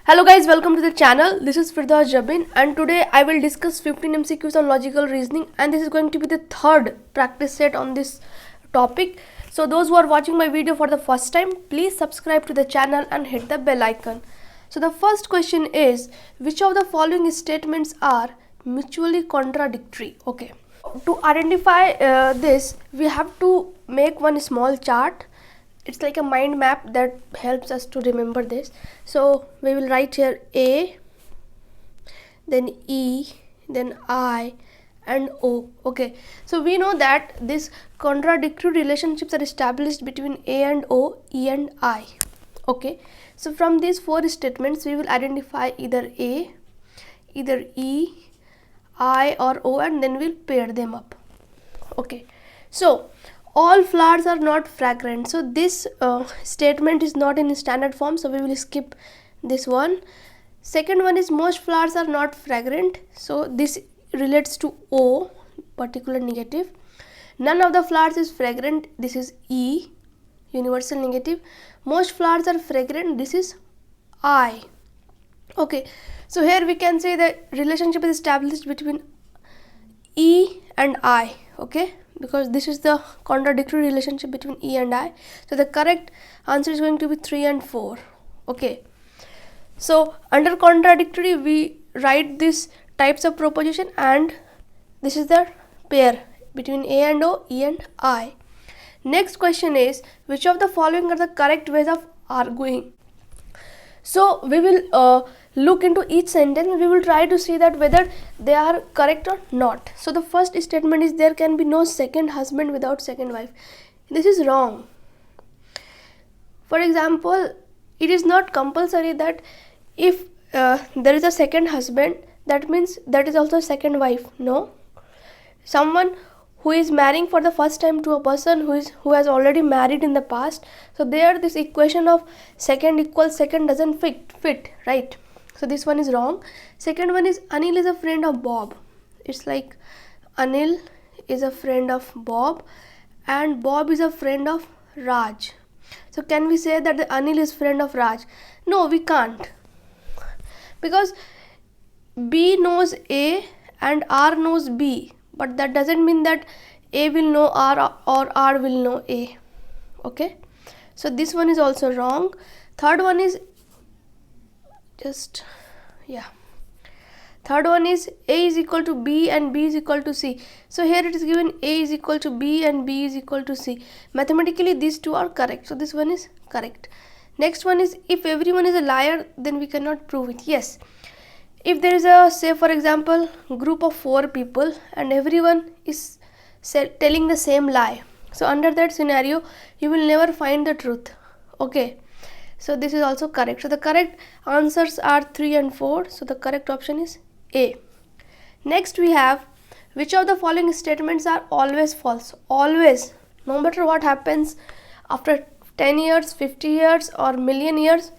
Hello guys, welcome to the channel. This is Firdaus Jabin and today I will discuss 15 MCQs on logical reasoning, and this is going to be the third practice set on this topic. So those who are watching my video for the first time, please subscribe to the channel and hit the bell icon. So the first question is, which of the following statements are mutually contradictory? Okay. To identify this, we have to make one small chart. It's like a mind map that helps us to remember this. So we will write here A, then E, then I and O. Okay, so we know that these contradictory relationships are established between A and O, E and I. Okay, so from these four statements we will identify either A, either E, I or O, and then we'll pair them up. Okay, so all flowers are not fragrant. So this statement is not in standard form, so we will skip this one. Second one is most flowers are not fragrant. So this relates to O, particular negative. None of the flowers is fragrant. This is E, universal negative. Most flowers are fragrant. This is I. Okay, so here we can say the relationship is established between E and I. Okay, because this is the contradictory relationship between E and I. So the correct answer is going to be 3 and 4. Okay, so under contradictory we write these types of proposition, and this is the pair between A and O, E and I. Next question is, which of the following are the correct ways of arguing? So we will look into each sentence and we will try to see that whether they are correct or not. So the first statement is, there can be no second husband without second wife. This is wrong. For example, it is not compulsory that if there is a second husband, that means that is also a second wife. No. Someone who is marrying for the first time to a person who has already married in the past, so there this equation of second equals second doesn't fit, right? So this one is wrong. Second one is, Anil is a friend of Bob. It's like Anil is a friend of Bob and Bob is a friend of Raj. So can we say that the Anil is friend of Raj? No, we can't, because B knows A and R knows B, but that doesn't mean that A will know R or R will know A. Okay, so this one is also wrong. Third one is third one is A is equal to B and B is equal to C. So here it is given A is equal to B and B is equal to C. Mathematically these two are correct, so this one is correct. Next one is, if everyone is a liar, then we cannot prove it. Yes, if there is a, say for example, group of 4 people and everyone is telling the same lie, so under that scenario you will never find the truth. Okay, so this is also correct. So the correct answers are 3 and 4. So the correct option is A. Next we have, which of the following statements are always false? Always, no matter what happens after 10 years, 50 years or million years,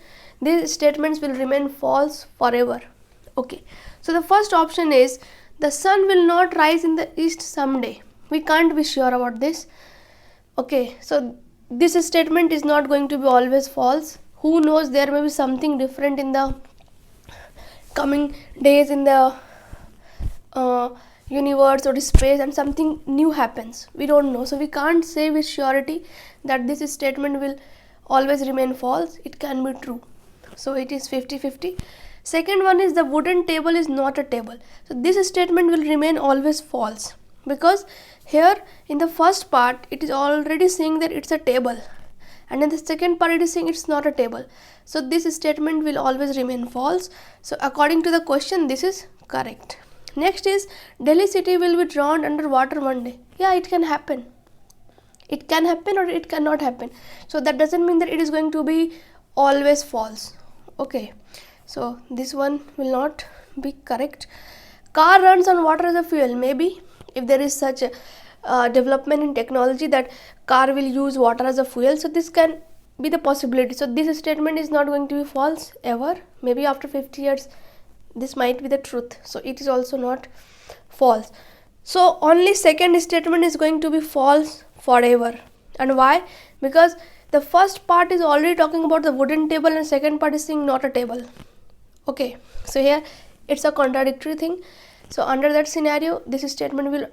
these statements will remain false forever. Okay, so the first option is, the sun will not rise in the east someday. We can't be sure about this. Okay, so this statement is not going to be always false. Who knows, there may be something different in the coming days in the universe or space, and something new happens. We don't know, so we can't say with surety that this statement will always remain false. It can be true, so it is 50-50. Second one is, the wooden table is not a table. So this statement will remain always false, because here in the first part it is already saying that it's a table, and in the second part it is saying it's not a table. So this statement will always remain false. So according to the question, this is correct. Next is, Delhi city will be drowned under water one day. Yeah, it can happen. It can happen or it cannot happen. So that doesn't mean that it is going to be always false. Okay, so this one will not be correct. Car runs on water as a fuel. Maybe if there is such a development in technology that car will use water as a fuel, so this can be the possibility. So this statement is not going to be false ever. Maybe after 50 years this might be the truth, so it is also not false. So only second statement is going to be false forever. And why? Because the first part is already talking about the wooden table and second part is saying not a table. Okay, so here it's a contradictory thing. So under that scenario, this statement will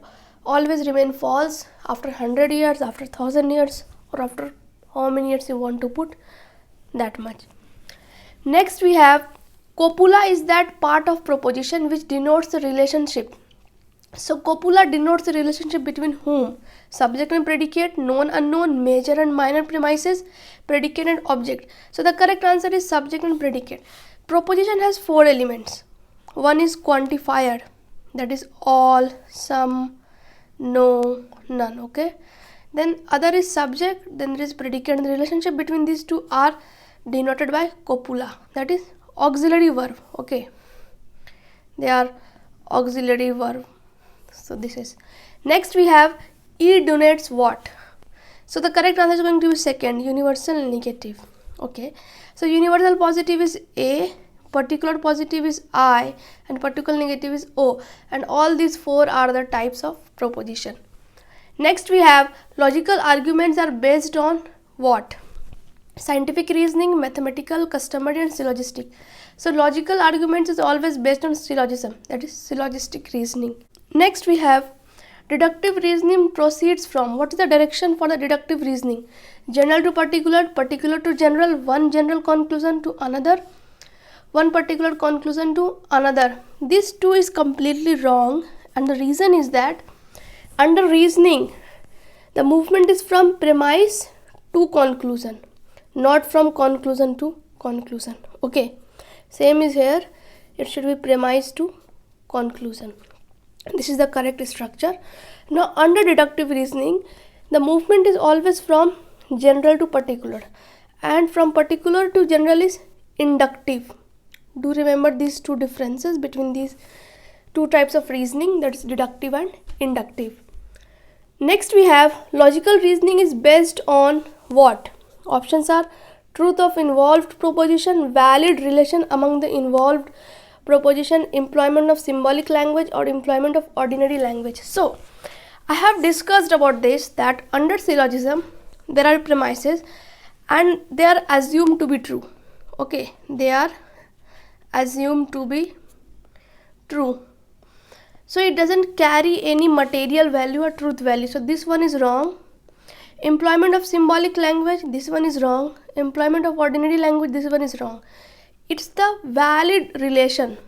always remain false after 100 years, after 1000 years, or after how many years you want to put, that much. Next we have copula is that part of proposition which denotes the relationship. So copula denotes the relationship between whom? Subject and predicate, known, unknown, major and minor premises, predicate and object. So the correct answer is subject and predicate. Proposition has 4 elements. One is quantifier, that is all, some, no, none. Okay. Then other is subject, then there is predicate, and the relationship between these two are denoted by copula, that is auxiliary verb. Okay, they are auxiliary verb. So this is. Next we have E denotes what? So the correct answer is going to be second, universal negative. Okay, so universal positive is A, particular positive is I, and particular negative is O, and all these 4 are the types of proposition. Next we have logical arguments are based on what? Scientific reasoning, mathematical, customary, and syllogistic. So logical arguments is always based on syllogism, that is syllogistic reasoning. Next we have deductive reasoning proceeds from, what is the direction for the deductive reasoning? General to particular, particular to general, one general conclusion to another, one particular conclusion to another. This too is completely wrong, and the reason is that under reasoning the movement is from premise to conclusion, not from conclusion to conclusion. Okay, same is here, it should be premise to conclusion. This is the correct structure. Now under deductive reasoning the movement is always from general to particular, and from particular to general is inductive. Do remember these two differences between these two types of reasoning, that is deductive and inductive. Next we have logical reasoning is based on what? Options are truth of involved proposition, valid relation among the involved proposition, employment of symbolic language, or employment of ordinary language. So I have discussed about this, that under syllogism there are premises and they are assumed to be true. Okay, they are assumed to be true, so it doesn't carry any material value or truth value. So this one is wrong. Employment of symbolic language, this one is wrong. Employment of ordinary language, this one is wrong. It's the valid relation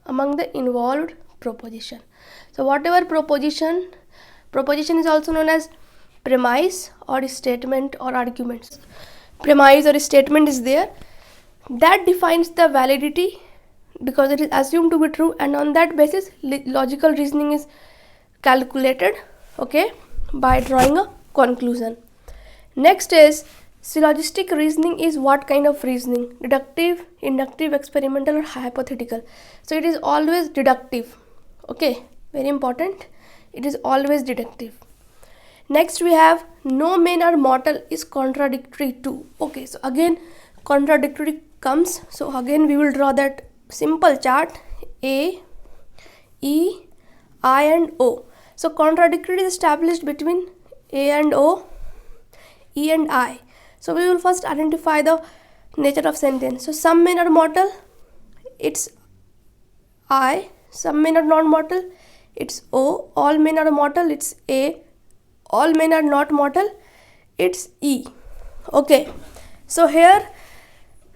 among the involved proposition. So whatever proposition is also known as premise or statement or arguments. Premise or statement is there, that defines the validity because it is assumed to be true, and on that basis logical reasoning is calculated, okay, by drawing a conclusion. Next is syllogistic reasoning is what kind of reasoning? Deductive, inductive, experimental, or hypothetical. So it is always deductive. Okay, very important, it is always deductive. Next we have no men are mortal is contradictory to. Okay, so again contradictory comes, so again we will draw that simple chart, A, E, I and O. So contradictory is established between A and O, E and I. So we will first identify the nature of sentence. So some men are mortal, it's I. Some men are not mortal, it's O. All men are mortal, it's A. All men are not mortal, it's E. Okay, so here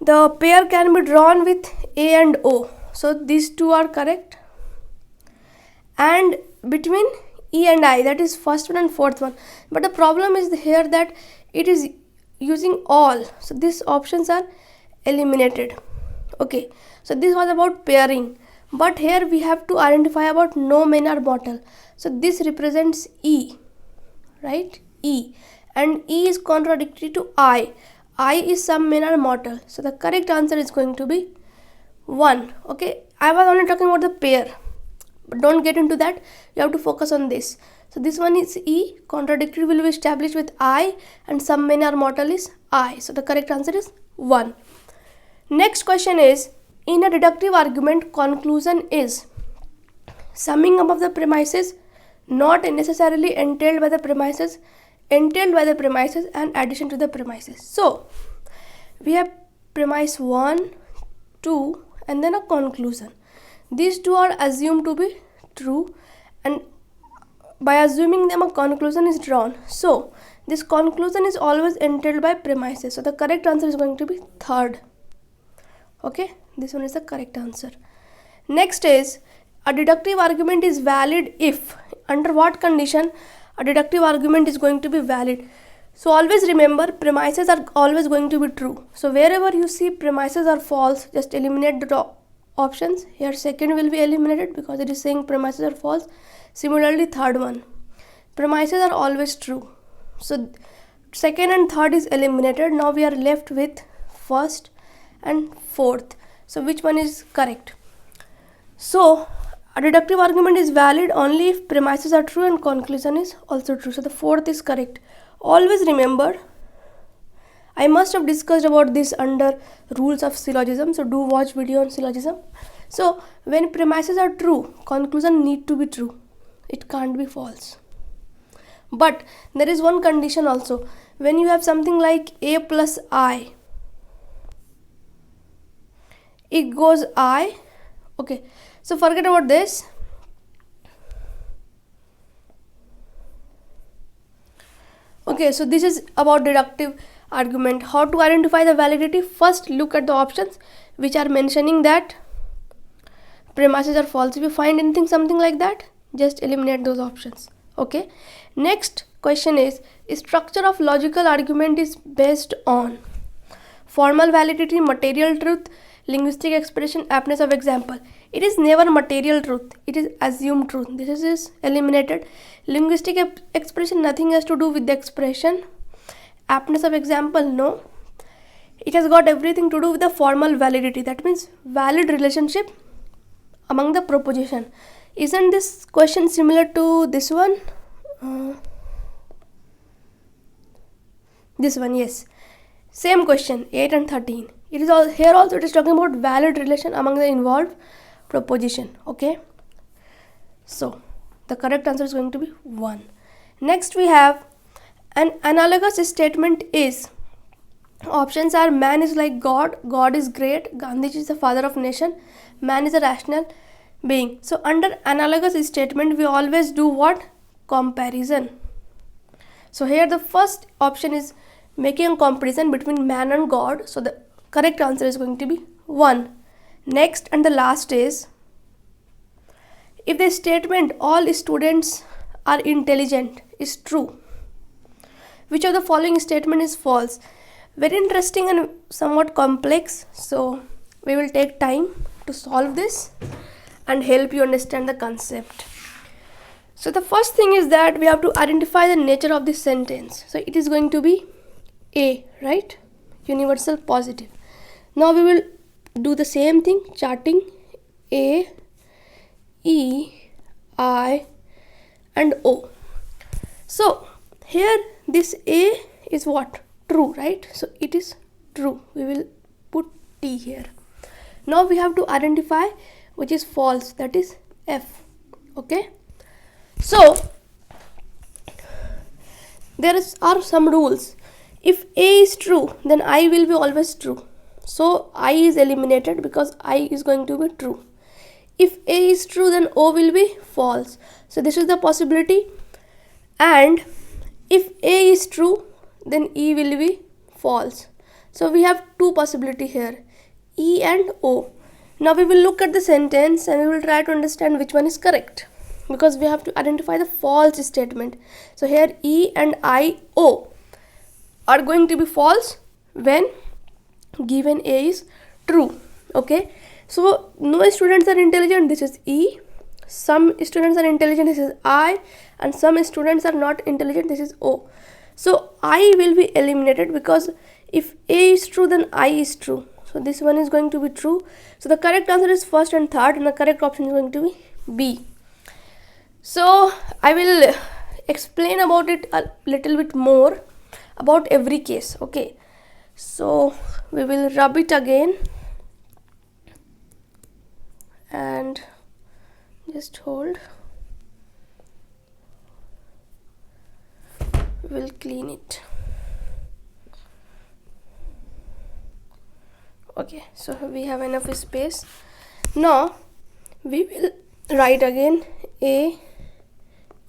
the pair can be drawn with A and O. So these two are correct. And between E and I, that is first one and fourth one. But the problem is here that it is using all. So these options are eliminated. Okay, so this was about pairing. But here we have to identify about no men are mortal. So this represents E, right? E. And E is contradictory to I. I is some men are mortal. So the correct answer is going to be 1. Okay, I was only talking about the pair, but don't get into that, you have to focus on this. So this one is E, contradictory will be established with I, and some men are mortal is I. So the correct answer is 1. Next question is, in a deductive argument, conclusion is summing up of the premises not necessarily entailed by the premises, entailed by the premises, and addition to the premises. So we have premise 1, 2 and then a conclusion. These two are assumed to be true, and by assuming them a conclusion is drawn. So this conclusion is always entailed by premises. So the correct answer is going to be third. Okay, this one is the correct answer. Next is, a deductive argument is valid if, under what condition a deductive argument is going to be valid. So always remember, premises are always going to be true. So wherever you see premises are false, just eliminate the options. Here second will be eliminated because it is saying premises are false. Similarly third one, premises are always true. So second and third is eliminated. Now we are left with first and fourth. So which one is correct? So a deductive argument is valid only if premises are true and conclusion is also true. So the fourth is correct. Always remember, I must have discussed about this under rules of syllogism, so do watch video on syllogism. So when premises are true, conclusion need to be true. It can't be false. But there is one condition also. When you have something like a plus I, it goes I. Okay, so forget about this. Okay, so this is about deductive argument. How to identify the validity? First, look at the options which are mentioning that premises are false. If you find anything something like that, just eliminate those options. Okay, next question is, structure of logical argument is based on formal validity, material truth, linguistic expression, aptness of example. It is never material truth, it is assumed truth. This is eliminated. Linguistic expression, nothing has to do with the expression. Aptness of example, no. It has got everything to do with the formal validity. That means valid relationship among the proposition. Isn't this question similar to this one? This one, yes. Same question, 8 and 13. It is all here also. It is talking about valid relation among the involved proposition. Okay. So the correct answer is going to be 1. Next we have an analogous statement is, options are, man is like God, God is great, Gandhiji is the father of nation, man is a rational being. So under analogous statement we always do what? Comparison. So here the first option is making a comparison between man and God. So the correct answer is going to be 1. Next and the last is, if the statement all students are intelligent is true, which of the following statement is false? Very interesting and somewhat complex. So we will take time to solve this and help you understand the concept. So the first thing is that we have to identify the nature of this sentence. So it is going to be A, right? Universal positive. Now we will do the same thing, charting A, E, I and O. So here this A is what? True, right? So it is true. We will put T here. Now we have to identify which is false, that is F. Okay. So there are some rules. If A is true, then I will be always true. So I is eliminated because I is going to be true. If A is true, then O will be false. So this is the possibility. And if A is true, then E will be false. So we have two possibilities here, E and O. Now we will look at the sentence and we will try to understand which one is correct, because we have to identify the false statement. So here E and I, O are going to be false when given A is true. Okay. So no students are intelligent, this is E. Some students are intelligent, this is I. And some students are not intelligent, this is O. So I will be eliminated because if A is true, then I is true. So this one is going to be true. So the correct answer is first and third, and the correct option is going to be B. So I will explain about it a little bit more about every case. Okay. So we will rub it again and just hold. We'll clean it. Okay, so we have enough space. Now we will write again A,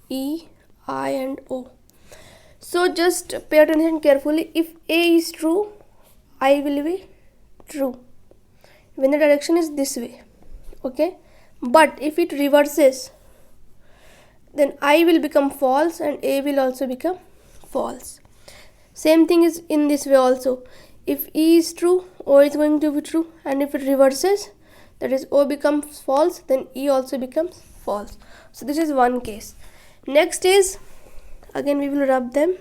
E, I and O. So just pay attention carefully. If A is true, I will be true when the direction is this way. Okay, but if it reverses, then I will become false and A will also become false. Same thing is in this way also. If E is true, O is going to be true, and if it reverses, that is O becomes false, then E also becomes false. So this is one case. Next is, again we will rub them,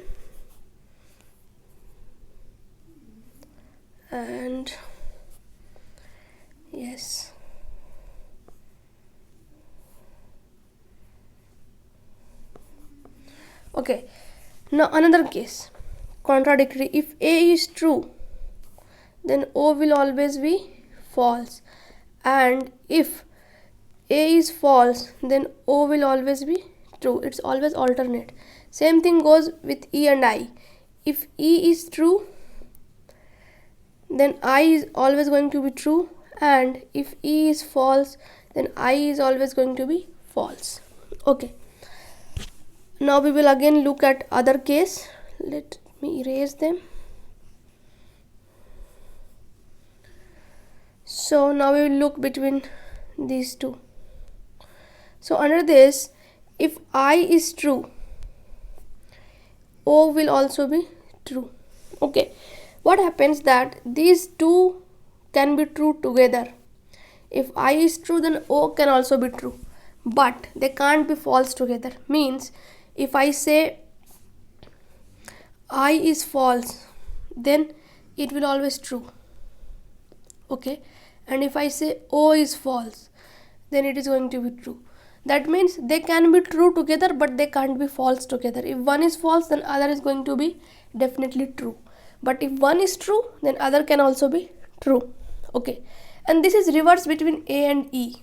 and yes, okay. Now another case, contradictory. If A is true, then O will always be false, and if A is false, then O will always be true. It's always alternate. Same thing goes with E and I. If E is true, then I is always going to be true, and if E is false, then I is always going to be false. Okay, now we will again look at other case. Let me erase them. So now we will look between these two. So under this, if I is true, O will also be true. Okay, what happens that these two can be true together. If I is true, then O can also be true, but they can't be false together. Means if I say I is false, then it will always true. Okay, and if I say O is false, then it is going to be true. That means they can be true together, but they can't be false together. If one is false, then other is going to be definitely true. But if one is true, then other can also be true. Okay, and this is reverse between A and E.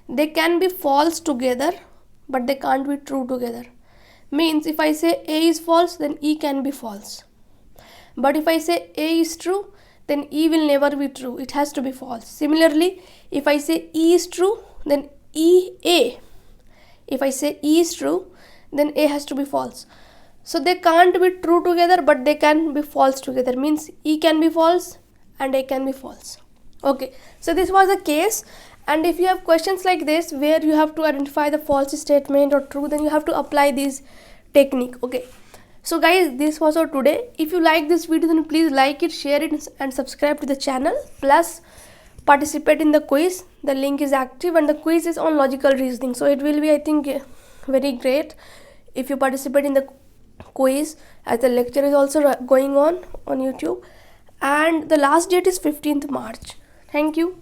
They can be false together, but they can't be true together. Means if I say A is false, then E can be false. But if I say A is true, then E will never be true. It has to be false. Similarly, if I say E is true, then A. If I say E is true, then A has to be false. So they can't be true together, but they can be false together. Means E can be false and A can be false. Okay, so this was a case. And if you have questions like this where you have to identify the false statement or true, then you have to apply this technique. Okay, so guys, this was all today. If you like this video, then please like it, share it and subscribe to the channel. Plus participate in the quiz. The link is active and the quiz is on logical reasoning. So it will be, I think, very great if you participate in the quiz, as the lecture is also going on YouTube. And the last date is 15th March. Thank you.